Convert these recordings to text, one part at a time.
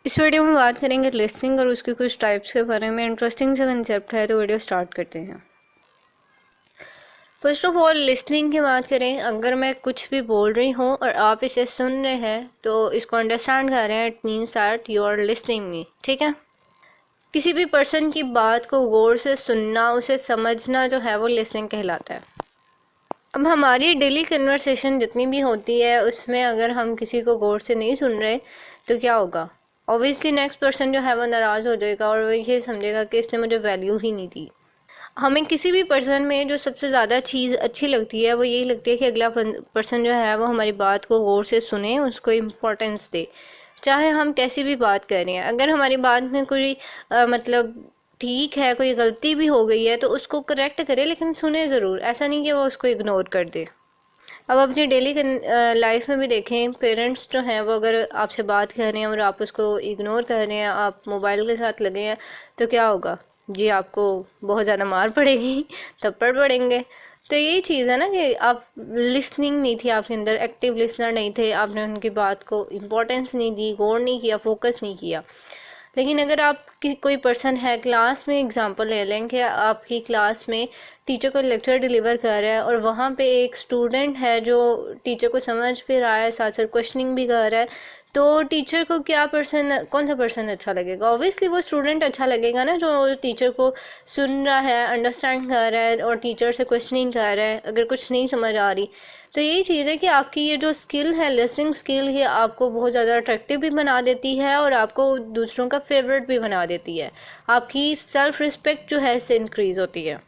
इस वीडियो में बात करेंगे लिसनिंग और उसके कुछ टाइप्स के बारे में। इंटरेस्टिंग सा कंसेप्ट है तो वीडियो स्टार्ट करते हैं। फर्स्ट ऑफ ऑल लिसनिंग की बात करें, अगर मैं कुछ भी बोल रही हूँ और आप इसे सुन रहे हैं तो इसको अंडरस्टैंड कर रहे हैं, it means that you are listening me. ठीक है, किसी भी पर्सन की बात को गौर से सुनना, उसे समझना जो है वो लिसनिंग कहलाता है। अब हमारी डेली कन्वर्सेशन जितनी भी होती है उसमें अगर हम किसी को गौर से नहीं सुन रहे तो क्या होगा? ऑब्वियसली नेक्स्ट पर्सन जो है वो नाराज़ हो जाएगा और वो ये समझेगा कि इसने मुझे वैल्यू ही नहीं दी। हमें किसी भी पर्सन में जो सबसे ज़्यादा चीज़ अच्छी लगती है वो यही लगती है कि अगला पर्सन जो है वो हमारी बात को गौर से सुने, उसको इम्पोर्टेंस दे। चाहे हम कैसी भी बात कर रहे हैं, अगर हमारी बात में कोई मतलब ठीक है, कोई गलती भी हो गई है तो उसको करेक्ट करे, लेकिन सुने ज़रूर। ऐसा नहीं कि वो उसको इग्नोर कर दे। अब अपनी डेली लाइफ में भी देखें, पेरेंट्स जो हैं वो अगर आपसे बात कर रहे हैं और आप उसको इग्नोर कर रहे हैं, आप मोबाइल के साथ लगे हैं, तो क्या होगा जी? आपको बहुत ज़्यादा मार पड़ेगी, थप्पड़ पड़ेंगे। तो यही चीज़ है ना कि आप लिसनिंग नहीं थी, आपके अंदर एक्टिव लिसनर नहीं थे, आपने उनकी बात को इम्पोर्टेंस नहीं दी, गौर नहीं किया, फोकस नहीं किया। लेकिन अगर आप कोई पर्सन है, क्लास में एग्जांपल ले लें कि आपकी क्लास में टीचर को लेक्चर डिलीवर कर रहा है और वहाँ पे एक स्टूडेंट है जो टीचर को समझ भी रहा है, साथ साथ क्वेश्चनिंग भी कर रहा है, तो टीचर को कौन सा पर्सन अच्छा लगेगा? ऑब्वियसली वो स्टूडेंट अच्छा लगेगा ना, जो टीचर को सुन रहा है, अंडरस्टैंड कर रहा है और टीचर से क्वेश्चनिंग कर रहा है अगर कुछ नहीं समझ आ रही। तो यही चीज़ है कि आपकी ये जो स्किल है, लिसनिंग स्किल, ये आपको बहुत ज़्यादा अट्रैक्टिव भी बना देती है और आपको दूसरों का फेवरेट भी बना देती है। आपकी सेल्फ रिस्पेक्ट जो है इससे इंक्रीज़ होती है।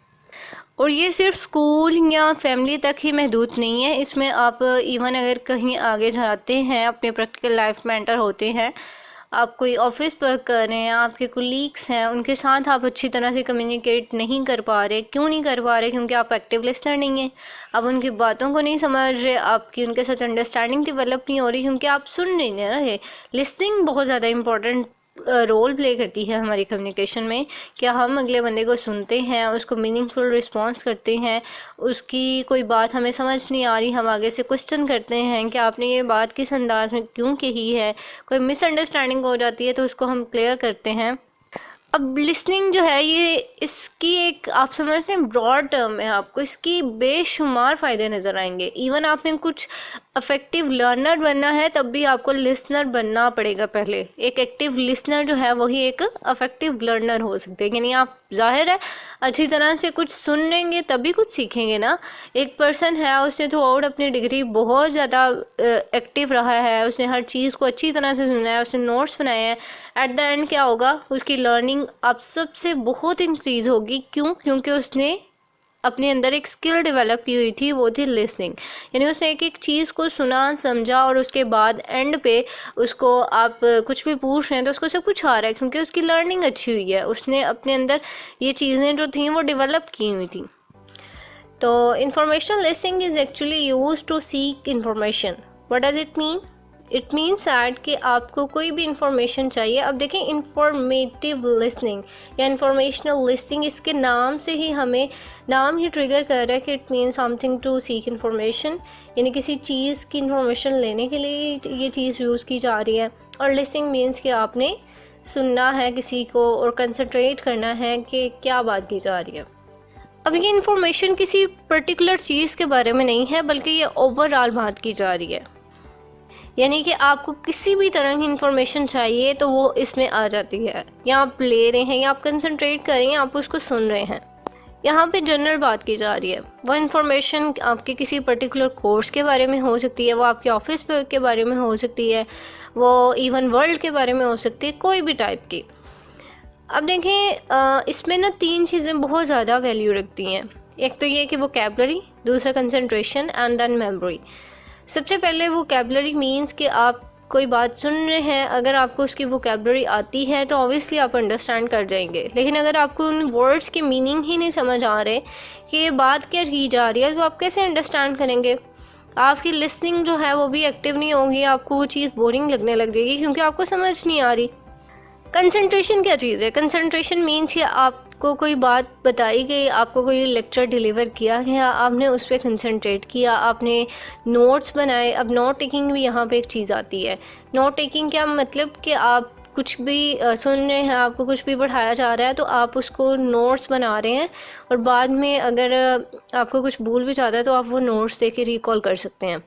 और ये सिर्फ स्कूल या फैमिली तक ही महदूद नहीं है, इसमें आप इवन अगर कहीं आगे जाते हैं, अपने प्रैक्टिकल लाइफ में एंटर होते हैं, आप कोई ऑफिस वर्क कर रहे हैं, आपके कोलीग्स हैं, उनके साथ आप अच्छी तरह से कम्युनिकेट नहीं कर पा रहे। क्यों नहीं कर पा रहे? क्योंकि आप एक्टिव लिसनर नहीं हैं, आप उनकी बातों को नहीं समझ रहे, आपकी उनके साथ अंडरस्टैंडिंग डेवलप नहीं हो रही, क्योंकि आप सुन नहीं रहे। लिसनिंग बहुत ज़्यादा इंपॉर्टेंट रोल प्ले करती है हमारी कम्युनिकेशन में। क्या हम अगले बंदे को सुनते हैं, उसको मीनिंगफुल रिस्पॉन्स करते हैं, उसकी कोई बात हमें समझ नहीं आ रही, हम आगे से क्वेश्चन करते हैं कि आपने ये बात किस अंदाज में क्यों कही है, कोई मिसअंडरस्टैंडिंग हो जाती है तो उसको हम क्लियर करते हैं। अब लिसनिंग जो है ये, इसकी एक आप समझते हैं ब्रॉड टर्म है, आपको इसकी बेशुमार फ़ायदे नज़र आएंगे। इवन आपने कुछ अफेक्टिव लर्नर बनना है तब भी आपको लिसनर बनना पड़ेगा पहले। एक एक्टिव लिसनर जो है वही एक अफेक्टिव लर्नर हो सकते हैं। यानी आप जाहिर है अच्छी तरह से कुछ सुनेंगे तभी कुछ सीखेंगे ना। एक पर्सन है, उसने थ्रू आउट अपनी डिग्री बहुत ज़्यादा एक्टिव रहा है, उसने हर चीज़ को अच्छी तरह से सुना है, उसने नोट्स बनाए हैं, एट द एंड क्या होगा? उसकी लर्निंग आप सबसे बहुत इंक्रीज़ होगी। क्यों? क्योंकि उसने अपने अंदर एक स्किल डेवलप की हुई थी, वो थी लिसनिंग। यानी उसने एक एक चीज़ को सुना, समझा और उसके बाद एंड पे उसको आप कुछ भी पूछ रहे हैं तो उसको सब कुछ आ रहा है, क्योंकि उसकी लर्निंग अच्छी हुई है, उसने अपने अंदर ये चीज़ें जो थी वो डेवलप की हुई थी। तो informational listening is actually use to seek information. What does it mean? It means that कि आपको कोई भी इंफॉर्मेशन चाहिए। अब देखें, इंफॉर्मेटिव लिसनिंग या इंफॉर्मेशनल लिसनिंग, इसके नाम से ही हमें, नाम ही ट्रिगर कर रहा है कि it mean something to seek information, यानी किसी चीज़ की इंफॉर्मेशन लेने के लिए ये चीज़ यूज़ की जा रही है। और लिसनिंग मीन्स कि आपने सुनना है किसी को और कंसंट्रेट करना है कि क्या बात की जा रही है। अब ये इन्फॉर्मेशन किसी पर्टिकुलर चीज़ के बारे में नहीं है, बल्कि ये ओवरऑल बात की जा रही है। यानी कि आपको किसी भी तरह की इन्फॉर्मेशन चाहिए तो वो इसमें आ जाती है। या आप ले रहे हैं या आप कंसंट्रेट कर रहे हैं, आप उसको सुन रहे हैं। यहाँ पे जनरल बात की जा रही है। वो इन्फॉर्मेशन आपके किसी पर्टिकुलर कोर्स के बारे में हो सकती है, वो आपके ऑफिस वर्क के बारे में हो सकती है, वो इवन वर्ल्ड के बारे में हो सकती है, कोई भी टाइप की। अब देखें, इसमें ना 3 चीज़ें बहुत ज़्यादा वैल्यू रखती हैं। एक तो ये कि वोकैबुलरी, दूसरा कंसंट्रेशन एंड देन मेमोरी। सबसे पहले वोकैबुलरी मींस कि आप कोई बात सुन रहे हैं, अगर आपको उसकी वोकैबुलरी आती है तो ऑब्वियसली आप अंडरस्टैंड कर जाएंगे। लेकिन अगर आपको उन वर्ड्स के मीनिंग ही नहीं समझ आ रहे कि ये बात क्या की जा रही है, तो आप कैसे अंडरस्टैंड करेंगे? आपकी लिसनिंग जो है वो भी एक्टिव नहीं होगी, आपको वो चीज़ बोरिंग लगने लग जाएगी क्योंकि आपको समझ नहीं आ रही। कंसंट्रेशन क्या चीज़ है? कंसंट्रेशन मीन्स कि आपको कोई बात बताई गई, आपको कोई लेक्चर डिलीवर किया गया, आपने उस पर कंसंट्रेट किया, आपने नोट्स बनाए। अब नोट टेकिंग भी यहाँ पे एक चीज़ आती है। नोट टेकिंग क्या मतलब कि आप कुछ भी सुन रहे हैं, आपको कुछ भी पढ़ाया जा रहा है तो आप उसको नोट्स बना रहे हैं और बाद में अगर आपको कुछ भूल भी जाता है तो आप वो नोट्स देख के रिकॉल कर सकते हैं।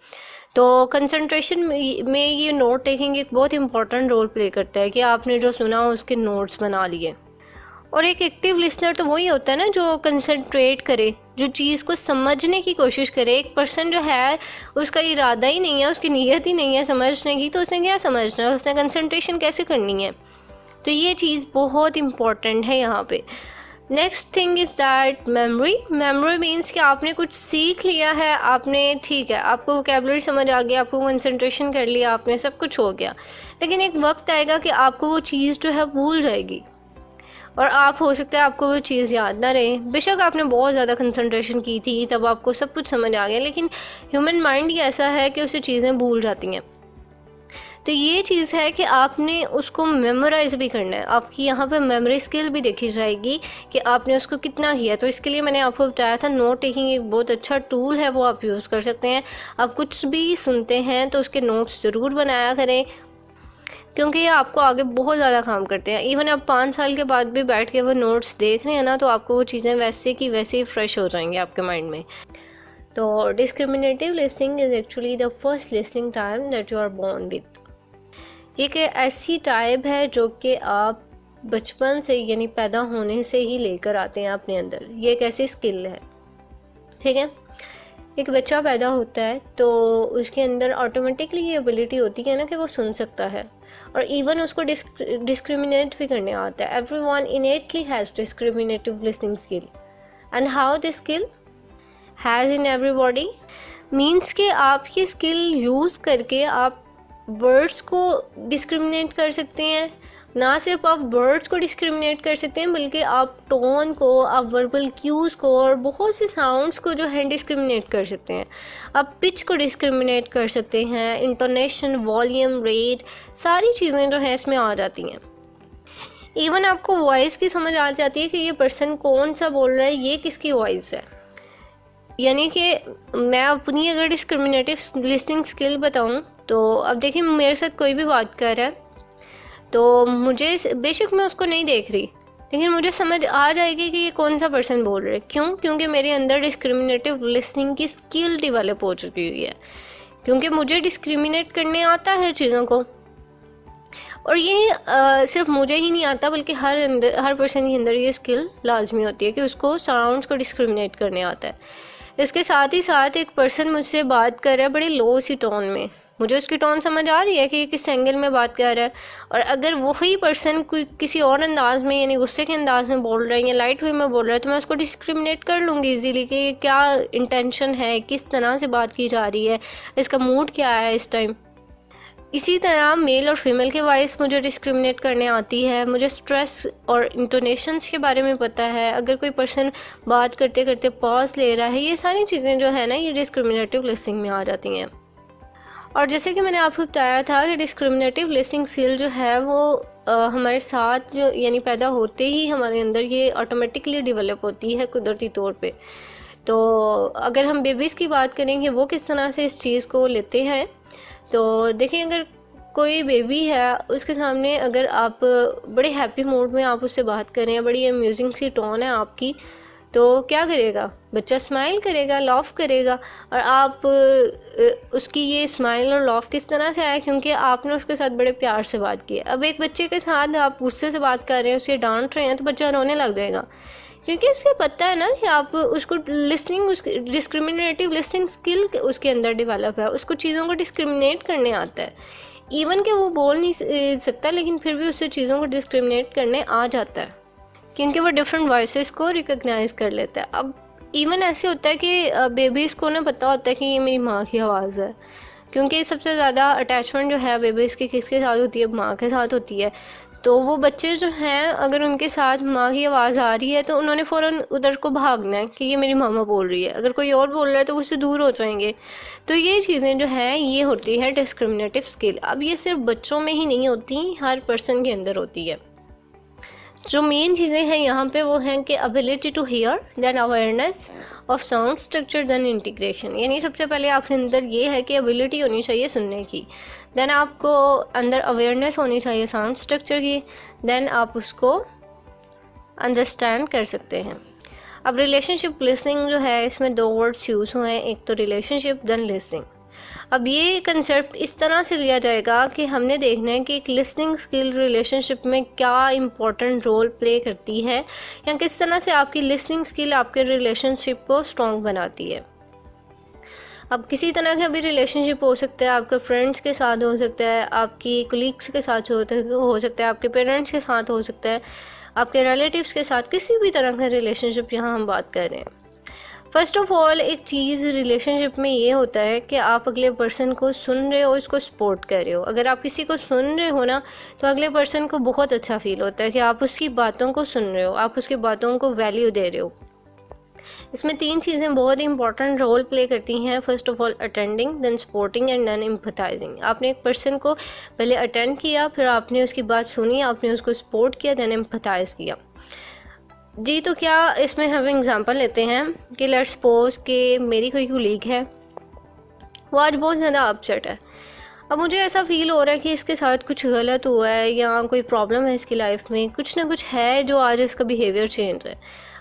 तो कंसंट्रेशन में ये नोट टेकिंग एक बहुत इंपॉर्टेंट रोल प्ले करता है कि आपने जो सुना उसके नोट्स बना लिए। और एक एक्टिव लिसनर तो वही होता है ना जो कंसंट्रेट करे, जो चीज़ को समझने की कोशिश करे। एक पर्सन जो है उसका इरादा ही नहीं है, उसकी नीयत ही नहीं है समझने की, तो उसने क्या समझना है, उसने कंसंट्रेशन कैसे करनी है। तो ये चीज़ बहुत इम्पॉर्टेंट है यहाँ पे। Next thing is that memory. Memory means कि आपने कुछ सीख लिया है, आपने ठीक है, आपको वोकेबलरी समझ आ गया, आपको कंसंट्रेशन कर लिया आपने, सब कुछ हो गया, लेकिन एक वक्त आएगा कि आपको वो चीज़ जो है भूल जाएगी और आप हो सकता है आपको वो चीज़ याद ना रहे। बेशक आपने बहुत ज़्यादा कंसंट्रेशन की थी, तब आपको सब कुछ समझ आ गया, लेकिन ह्यूमन माइंड ही ऐसा है कि उसे चीज़ें भूल जाती हैं। तो ये चीज़ है कि आपने उसको मेमोराइज़ भी करना है। आपकी यहाँ पे मेमोरी स्किल भी देखी जाएगी कि आपने उसको कितना किया। तो इसके लिए मैंने आपको बताया था नोट टेकिंग एक बहुत अच्छा टूल है, वो आप यूज़ कर सकते हैं। आप कुछ भी सुनते हैं तो उसके नोट्स ज़रूर बनाया करें, क्योंकि ये आपको आगे बहुत ज़्यादा काम करते हैं। इवन आप 5 साल के बाद भी बैठ के वो नोट्स देख रहे हैं ना, तो आपको वो चीज़ें वैसे की वैसे ही फ्रेश हो जाएंगी आपके माइंड में। तो discriminative listening is actually the first listening time that you are born with. ये एक ऐसी टाइप है जो कि आप बचपन से यानी पैदा होने से ही लेकर आते हैं अपने अंदर। ये एक ऐसी स्किल है, ठीक है। एक बच्चा पैदा होता है तो उसके अंदर ऑटोमेटिकली ये एबिलिटी होती है ना कि वो सुन सकता है और इवन उसको डिस्क्रिमिनेट भी करने आता है। Everyone innately has discriminative listening skill and how this skill has in everybody means कि आप ये स्किल यूज़ करके आप वर्ड्स को डिस्क्रिमिनेट कर सकते हैं। ना सिर्फ आप वर्ड्स को डिस्क्रिमिनेट कर सकते हैं, बल्कि आप टोन को, आप वर्बल क्यूज़ को और बहुत से साउंड्स को जो है डिस्क्रिमिनेट कर सकते हैं। आप पिच को डिस्क्रिमिनेट कर सकते हैं, इंटोनेशन, वॉल्यूम, रेट, सारी चीज़ें जो हैं इसमें आ जाती हैं। इवन आपको वॉइस की समझ आ जाती है कि ये पर्सन कौन सा बोल रहा है, ये किसकी वॉइस है। यानी कि मैं अपनी अगर डिस्क्रिमिनेटिव लिसनिंग स्किल बताऊं तो अब देखिए मेरे साथ कोई भी बात कर रहा है तो मुझे, बेशक मैं उसको नहीं देख रही, लेकिन मुझे समझ आ जाएगी कि ये कौन सा पर्सन बोल रहा है। क्यों? क्योंकि मेरे अंदर डिस्क्रिमिनेटिव लिसनिंग की स्किल डेवलप हो चुकी हुई है, क्योंकि मुझे डिस्क्रिमिनेट करने आता है चीज़ों को। और ये सिर्फ मुझे ही नहीं आता, बल्कि हर पर्सन के अंदर ये स्किल लाजमी होती है कि उसको साउंड्स को डिस्क्रिमिनेट करने आता है। इसके साथ ही साथ एक पर्सन मुझसे बात कर रहा है बड़े लो सी टोन में, मुझे उसकी टोन समझ आ रही है कि ये किस एंगल में बात कर रहा है। और अगर वही पर्सन कोई किसी और अंदाज में यानी गुस्से के अंदाज में बोल रहा है या लाइट वे में बोल रहा है, तो मैं उसको डिस्क्रिमिनेट कर लूँगी इजीली कि ये क्या इंटेंशन है, किस तरह से बात की जा रही है, इसका मूड क्या है इस टाइम। इसी तरह मेल और फीमेल के वॉइस मुझे डिस्क्रिमिनेट करने आती है। मुझे स्ट्रेस और इंटोनेशंस के बारे में पता है। अगर कोई पर्सन बात करते करते पॉज ले रहा है, ये सारी चीज़ें जो है ना, ये डिस्क्रिमिनेटिव लिसनिंग में आ जाती हैं। और जैसे कि मैंने आपको बताया था कि डिस्क्रिमिनेटिव लिसनिंग स्किल जो है वो हमारे साथ जो यानी पैदा होते ही हमारे अंदर ये ऑटोमेटिकली डेवलप होती है कुदरती तौर पे। तो अगर हम बेबीज़ की बात करेंगे वो किस तरह से इस चीज़ को लेते हैं, तो देखिए अगर कोई बेबी है उसके सामने अगर आप बड़े हैप्पी मूड में आप उससे बात करें, बड़ी अम्यूजिंग सी टोन है आपकी, तो क्या करेगा बच्चा? स्माइल करेगा, लॉफ करेगा। और आप उसकी ये स्माइल और लॉफ किस तरह से आया? क्योंकि आपने उसके साथ बड़े प्यार से बात की। अब एक बच्चे के साथ आप गुस्से से बात कर रहे हैं, उसे डांट रहे हैं, तो बच्चा रोने लग जाएगा, क्योंकि उससे पता है ना कि आप उसको लिसनिंग, उसकी डिस्क्रिमिनेटिव लिसनिंग स्किल उसके अंदर डेवलप है, उसको चीज़ों को डिस्क्रिमिनेट करने आता है। इवन कि वो बोल नहीं सकता, लेकिन फिर भी उससे चीज़ों को डिस्क्रिमिनेट करने आ जाता है, क्योंकि वो डिफरेंट वॉइसेस को रिकॉग्नाइज कर लेता है। अब इवन ऐसे होता है कि बेबीज़ को ना पता होता है कि ये मेरी माँ की आवाज़ है, क्योंकि सबसे ज़्यादा अटैचमेंट जो है बेबीज़ की किसके साथ होती है? माँ के साथ होती है। तो वो बच्चे जो हैं अगर उनके साथ माँ की आवाज़ आ रही है तो उन्होंने फ़ौरन उधर को भागना है कि ये मेरी मामा बोल रही है। अगर कोई और बोल रहा है तो उससे दूर हो जाएंगे। तो ये चीज़ें जो हैं ये होती है डिस्क्रिमिनेटिव स्किल। अब ये सिर्फ बच्चों में ही नहीं होती, हर पर्सन के अंदर होती है। जो मेन चीज़ें हैं यहाँ पे वो हैं कि ability to hear, then awareness of sound structure, then integration. यानी सबसे पहले आपके अंदर ये है कि एबिलिटी होनी चाहिए सुनने की, देन आपको अंदर अवेयरनेस होनी चाहिए साउंड स्ट्रक्चर की, देन आप उसको अंडरस्टैंड कर सकते हैं। अब रिलेशनशिप लिसनिंग जो है, इसमें 2 वर्ड्स यूज़ हुए हैं, एक तो रिलेशनशिप देन लिसनिंग। अब ये कंसेप्ट इस तरह से लिया जाएगा कि हमने देखना है कि एक लिसनिंग स्किल रिलेशनशिप में क्या इम्पोर्टेंट रोल प्ले करती है, या किस तरह से आपकी लिसनिंग स्किल आपके रिलेशनशिप को स्ट्रॉन्ग बनाती है। अब किसी तरह का भी रिलेशनशिप हो सकता है, आपके फ्रेंड्स के साथ हो सकता है, आपकी कोलीग्स के साथ हो सकता है, आपके पेरेंट्स के साथ हो सकता है, आपके रिलेटिव्स के साथ, किसी भी तरह का रिलेशनशिप यहाँ हम बात कर रहे हैं। फ़र्स्ट ऑफ़ ऑल एक चीज़ रिलेशनशिप में ये होता है कि आप अगले पर्सन को सुन रहे हो, इसको सपोर्ट कर रहे हो। अगर आप किसी को सुन रहे हो ना, तो अगले पर्सन को बहुत अच्छा फ़ील होता है कि आप उसकी बातों को सुन रहे हो, आप उसकी बातों को वैल्यू दे रहे हो। इसमें 3 चीज़ें बहुत ही इंपॉर्टेंट रोल प्ले करती हैं। First of all attending, then supporting and then empathising. आपने एक पर्सन को पहले अटेंड किया, फिर आपने उसकी बात सुनी, आपने उसको सपोर्ट किया, देन एम्पैथाइज़ किया जी। तो क्या इसमें हम एग्ज़ाम्पल लेते हैं कि लेट्स सपोज कि मेरी कोई कोलीग है, वो आज बहुत ज़्यादा अपसेट है। अब मुझे ऐसा फ़ील हो रहा है कि इसके साथ कुछ गलत हुआ है या कोई प्रॉब्लम है इसकी लाइफ में, कुछ ना कुछ है जो आज इसका बिहेवियर चेंज है।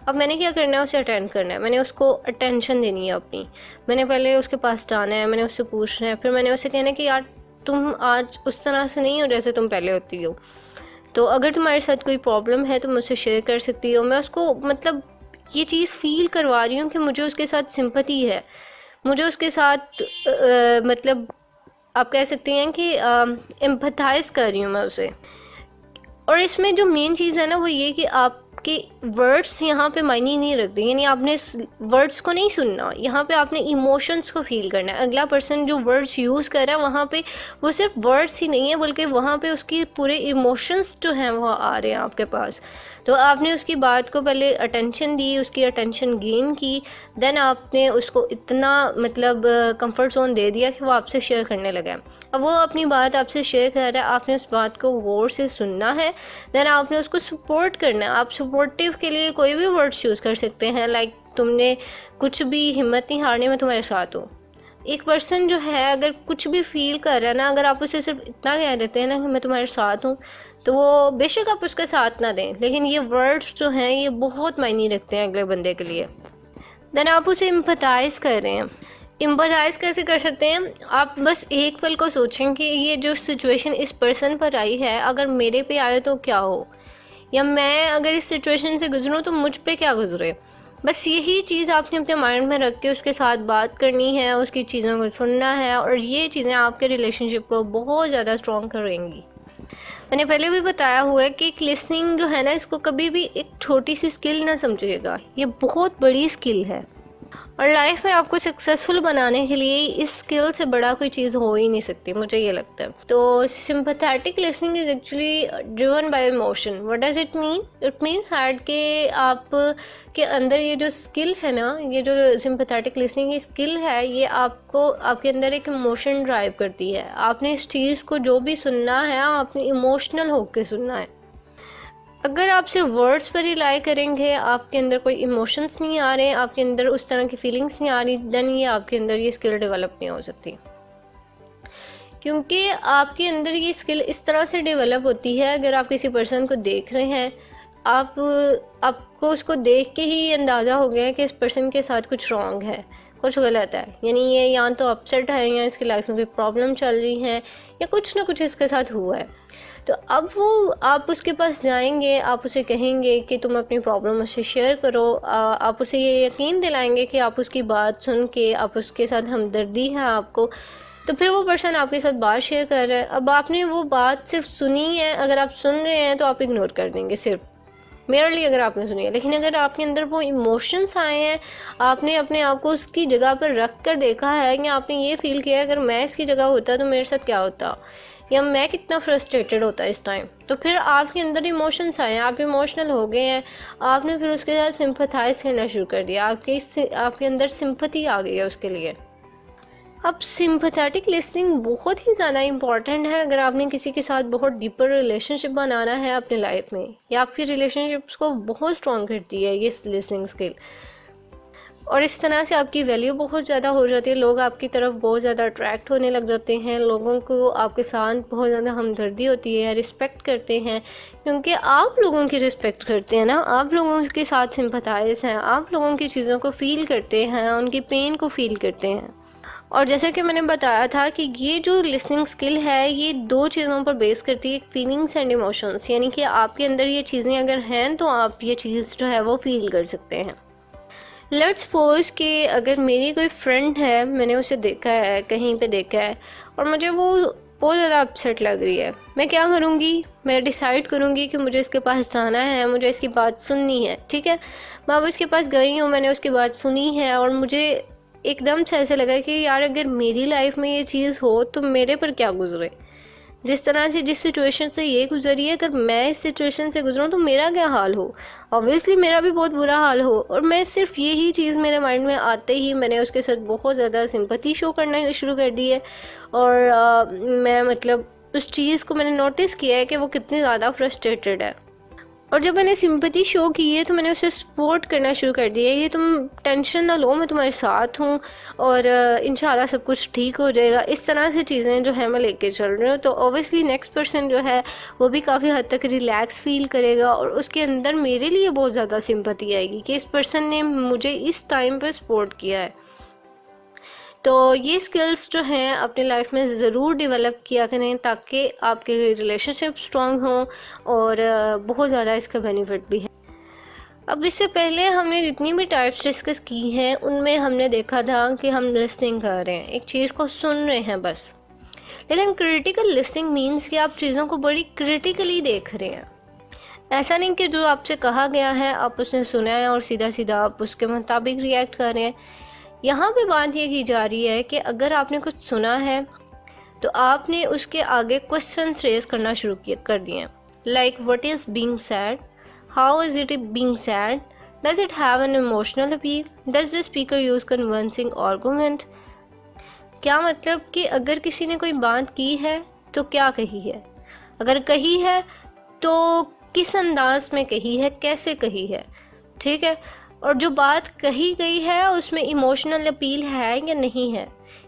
अब मैंने क्या करना है, उसे अटेंड करना है, मैंने उसको अटेंशन देनी है अपनी। मैंने पहले उसके पास जाना है, मैंने उससे पूछना है, फिर मैंने उससे कहना है कि यार तुम आज उस तरह से नहीं हो जैसे तुम पहले होती हो, तो अगर तुम्हारे साथ कोई प्रॉब्लम है तो मुझसे शेयर कर सकती हो। मैं उसको मतलब ये चीज़ फ़ील करवा रही हूँ कि मुझे उसके साथ सिंपैथी है, मुझे उसके साथ मतलब आप कह सकती हैं कि एम्पैथाइज़ कर रही हूँ मैं उसे। और इसमें जो मेन चीज़ है ना, वो ये कि आपके वर्ड्स यहाँ पे मायने नहीं रखते। यानी आपने वर्ड्स को नहीं सुनना, यहाँ पे आपने इमोशंस को फील करना है। अगला पर्सन जो वर्ड्स यूज़ कर रहा है, वहाँ पे वो सिर्फ वर्ड्स ही नहीं है, बल्कि वहाँ पे उसकी पूरे इमोशंस जो हैं वो आ रहे हैं आपके पास। तो आपने उसकी बात को पहले अटेंशन दी, उसकी अटेंशन गेन की, देन आपने उसको इतना मतलब कंफर्ट जोन दे दिया कि वो आपसे शेयर करने लगा है। अब वो अपनी बात आपसे शेयर कर रहा है, आपने उस बात को गौर से सुनना है, देन आपने उसको सपोर्ट करना है। आप सपोर्टिव के लिए कोई भी वर्ड्स यूज़ कर सकते हैं, लाइक तुमने कुछ भी, हिम्मत नहीं हारनी, मैं तुम्हारे साथ हूँ। एक पर्सन जो है अगर कुछ भी फील कर रहा है ना, अगर आप उसे सिर्फ इतना कह देते हैं ना कि मैं तुम्हारे साथ हूँ, तो वो बेशक आप उसके साथ ना दें, लेकिन ये वर्ड्स जो हैं ये बहुत मायने रखते हैं अगले बंदे के लिए। देन आप उसे एम्पैथाइज़ कर रहे हैं। एम्पैथाइज़ कैसे कर सकते हैं? आप बस एक पल को सोचें कि ये जो सिचुएशन इस पर्सन पर आई है, अगर मेरे पे आए तो क्या हो, या मैं अगर इस सिचुएशन से गुजरूँ तो मुझ पे क्या गुजरे। बस यही चीज़ आपने अपने माइंड में रख के उसके साथ बात करनी है, उसकी चीज़ों को सुनना है, और ये चीज़ें आपके रिलेशनशिप को बहुत ज़्यादा स्ट्रॉन्ग करेंगी। मैंने पहले भी बताया हुआ है कि लिसनिंग जो है ना, इसको कभी भी एक छोटी सी स्किल ना समझिएगा, ये बहुत बड़ी स्किल है, और लाइफ में आपको सक्सेसफुल बनाने के लिए इस स्किल से बड़ा कोई चीज़ हो ही नहीं सकती, मुझे ये लगता है। तो sympathetic listening is actually driven by emotion. What does it mean? It means that कि आप के अंदर ये जो स्किल है ना, ये जो सिंपैथेटिक लिसनिंग की स्किल है, ये आपको आपके अंदर एक इमोशन ड्राइव करती है। आपने इस चीज़ को जो भी सुनना है, आपने इमोशनल होकर सुनना है। अगर आप सिर्फ वर्ड्स पर रिलाई करेंगे, आपके अंदर कोई इमोशंस नहीं आ रहे, आपके अंदर उस तरह की फीलिंग्स नहीं आ रही, देन ये आपके अंदर ये स्किल डेवलप नहीं हो सकती। क्योंकि आपके अंदर ये स्किल इस तरह से डेवलप होती है, अगर आप किसी पर्सन को देख रहे हैं, आपको उसको देख के ही अंदाज़ा हो गया है कि इस पर्सन के साथ कुछ रॉन्ग है, कुछ गलत है। यानी ये या तो अपसेट है, या इसकी लाइफ में कोई प्रॉब्लम चल रही है, या कुछ ना कुछ इसके साथ हुआ है। तो अब वो आप उसके पास जाएंगे, आप उसे कहेंगे कि तुम अपनी प्रॉब्लम उससे शेयर करो, आप उसे ये यकीन दिलाएंगे कि आप उसकी बात सुन के, आप उसके साथ हमदर्दी है आपको, तो फिर वो पर्सन आपके साथ बात शेयर कर रहा है। अब आपने वो बात सिर्फ सुनी है, अगर आप सुन रहे हैं तो आप इग्नोर कर देंगे सिर्फ मेयरली अगर आपने सुनी है। लेकिन अगर आपके अंदर वो इमोशंस आए हैं, आपने अपने आप को उसकी जगह पर रख कर देखा है, या आपने ये फील किया अगर मैं इसकी जगह होता तो मेरे साथ क्या होता, या मैं कितना फ्रस्ट्रेटेड होता इस टाइम, तो फिर आपके अंदर इमोशंस आए हैं, आप इमोशनल हो गए हैं, आपने फिर उसके साथ सिंपैथाइज़ करना शुरू कर दिया, आपके अंदर सिंपैथी आ गई है उसके लिए। अब सिंपथेटिक लिसनिंग बहुत ही ज़्यादा इम्पॉर्टेंट है अगर आपने किसी के साथ बहुत डीपर रिलेशनशिप बनाना है अपनी लाइफ में, या आपकी रिलेशनशिप्स को बहुत स्ट्रॉन्ग करती है ये लिसनिंग स्किल। और इस तरह से आपकी वैल्यू बहुत ज़्यादा हो जाती है, लोग आपकी तरफ बहुत ज़्यादा अट्रैक्ट होने लग जाते हैं, लोगों को आपके साथ बहुत ज़्यादा हमदर्दी होती है, रिस्पेक्ट करते हैं, क्योंकि आप लोगों की रिस्पेक्ट करते हैं ना, आप लोगों के साथ सिंपथाइज हैं, आप लोगों की चीज़ों को फ़ील करते हैं, उनकी पेन को फ़ील करते हैं। और जैसे कि मैंने बताया था कि ये जो लिसनिंग स्किल है ये दो चीज़ों पर बेस करती है, फीलिंग्स एंड इमोशंस, यानी कि आपके अंदर ये चीज़ें अगर हैं तो आप ये चीज़ जो है वो फील कर सकते हैं। लेट्स सपोज कि अगर मेरी कोई फ्रेंड है, मैंने उसे देखा है, कहीं पे देखा है और मुझे वो बहुत ज़्यादा अपसेट लग रही है, मैं क्या करूँगी? मैं डिसाइड करूँगी कि मुझे इसके पास जाना है, मुझे इसकी बात सुननी है, ठीक है। मैं अब उसके पास गई हूँ, मैंने उसकी बात सुनी है और मुझे एकदम से ऐसे लगा कि यार अगर मेरी लाइफ में ये चीज़ हो तो मेरे पर क्या गुजरे, जिस तरह से जिस सिचुएशन से ये गुजरी है, अगर मैं इस सिचुएशन से गुजरूँ तो मेरा क्या हाल हो। ऑब्वियसली मेरा भी बहुत बुरा हाल हो। और मैं सिर्फ यही चीज़ मेरे माइंड में आते ही मैंने उसके साथ बहुत ज़्यादा सिंपैथी शो करना शुरू कर दी है। और मैं मतलब उस चीज़ को मैंने नोटिस किया है कि वो कितनी ज़्यादा फ्रस्ट्रेटेड है। और जब मैंने सिंपैथी शो की है तो मैंने उसे सपोर्ट करना शुरू कर दिया है, ये तुम टेंशन ना लो, मैं तुम्हारे साथ हूँ और इंशाल्लाह सब कुछ ठीक हो जाएगा। इस तरह से चीज़ें जो है मैं लेके चल रही हूँ, तो ऑब्वियसली नेक्स्ट पर्सन जो है वो भी काफ़ी हद तक रिलैक्स फील करेगा और उसके अंदर मेरे लिए बहुत ज़्यादा सिंपैथी आएगी कि इस पर्सन ने मुझे इस टाइम पर सपोर्ट किया है। तो ये स्किल्स जो हैं अपनी लाइफ में ज़रूर डेवलप किया करें ताकि आपके रिलेशनशिप स्ट्रॉन्ग हों और बहुत ज़्यादा इसका बेनिफिट भी है। अब इससे पहले हमने जितनी भी टाइप्स डिस्कस की हैं उनमें हमने देखा था कि हम लिसनिंग कर रहे हैं, एक चीज़ को सुन रहे हैं बस। लेकिन क्रिटिकल लिसनिंग मीन्स कि आप चीज़ों को बड़ी क्रिटिकली देख रहे हैं। ऐसा नहीं कि जो आपसे कहा गया है आप उसने सुना है और सीधा सीधा आप उसके मुताबिक रिएक्ट कर रहे हैं। यहाँ पे बात ये की जा रही है कि अगर आपने कुछ सुना है तो आपने उसके आगे क्वेश्चंस रेज करना शुरू कर दिए, like what is being sad, how is it being sad, does it have an emotional appeal, does the speaker use convincing argument. क्या मतलब कि अगर किसी ने कोई बात की है तो क्या कही है, अगर कही है तो किस अंदाज में कही है, कैसे कही है, ठीक है। और जो बात कही गई है उसमें इमोशनल अपील है या नहीं है,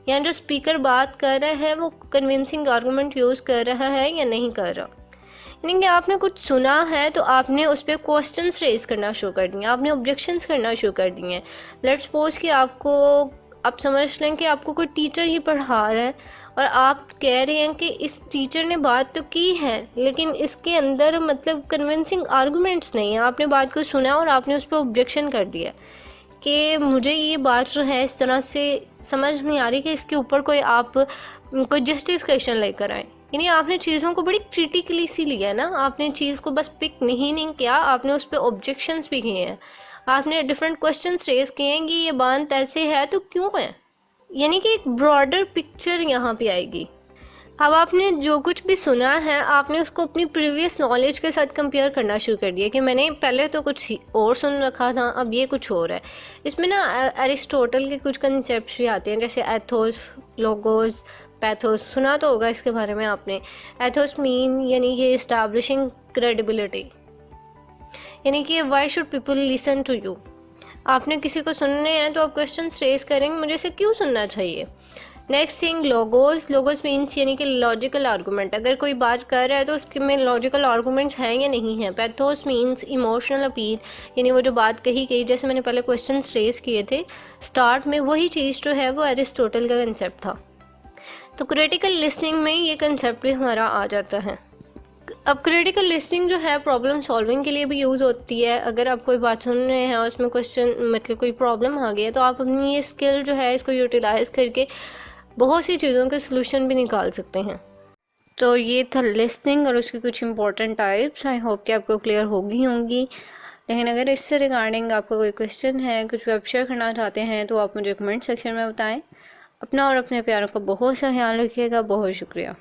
यानी जो स्पीकर बात कर रहा है वो कन्विंसिंग आर्गूमेंट यूज़ कर रहा है या नहीं कर रहा। यानी कि आपने कुछ सुना है तो आपने उस पर क्वेश्चंस रेज करना शुरू कर दिए, आपने ऑब्जेक्शंस करना शुरू कर दिए। लेट्स सपोज कि आप समझ लें कि आपको कोई टीचर ही पढ़ा रहा है और आप कह रहे हैं कि इस टीचर ने बात तो की है लेकिन इसके अंदर मतलब कन्विंसिंग आर्गूमेंट्स नहीं है। आपने बात को सुना और आपने उस पर ऑब्जेक्शन कर दिया कि मुझे ये बात जो है इस तरह से समझ नहीं आ रही कि इसके ऊपर कोई जस्टिफिकेशन लेकर आए। यानी आपने चीज़ों को बड़ी क्रिटिकली सी लिया ना, आपने चीज़ को बस पिक नहीं किया, आपने उस पर ऑब्जेक्शंस भी किए हैं, आपने डिफरेंट क्वेश्चंस रेज किए हैं कि ये बात ऐसे है तो क्यों है। यानी कि एक ब्रॉडर पिक्चर यहाँ पे आएगी। अब आपने जो कुछ भी सुना है आपने उसको अपनी प्रीवियस नॉलेज के साथ कंपेयर करना शुरू कर दिया कि मैंने पहले तो कुछ और सुन रखा था, अब ये कुछ और है। इसमें ना एरिस्टोटल के कुछ कंसेप्ट भी आते हैं, जैसे एथोस, लोगोस, पैथोस, सुना तो होगा इसके बारे में आपने। एथोस मीन यानी कि इस्टेब्लिशिंग क्रेडिबिलिटी, यानी कि why should people listen to you. आपने किसी को सुनने हैं तो आप क्वेश्चन रेज करेंगे मुझे इसे क्यों सुनना चाहिए। Next thing logos, logos means यानी कि लॉजिकल आर्गूमेंट, अगर कोई बात कर रहा है तो उसके में लॉजिकल आर्गूमेंट्स हैं या नहीं हैं। पैथोस मीन्स इमोशनल अपील, यानी वो जो बात कही गई, जैसे मैंने पहले क्वेश्चन रेज किए थे स्टार्ट में, वही चीज़ जो है वो एरिस्टोटल का कंसेप्ट था। तो क्रिटिकल लिसनिंग में ये कंसेप्ट भी हमारा आ जाता है। अब क्रिटिकल लिसनिंग जो है प्रॉब्लम सॉल्विंग के लिए भी यूज़ होती है। अगर आप कोई बात सुन रहे हैं और उसमें क्वेश्चन मतलब कोई प्रॉब्लम आ गई है तो आप अपनी ये स्किल जो है इसको यूटिलाइज़ करके बहुत सी चीज़ों के सलूशन भी निकाल सकते हैं। तो ये था लिसनिंग और उसकी कुछ इंपॉर्टेंट टाइप्स। आई होप कि आपको क्लियर होंगी। लेकिन अगर इससे रिगार्डिंग आपका कोई क्वेश्चन है, कुछ वेब शेयर करना चाहते हैं तो आप मुझे कमेंट सेक्शन में बताएं। अपना और अपने प्यारों का बहुत सा ख्याल रखिएगा। बहुत शुक्रिया।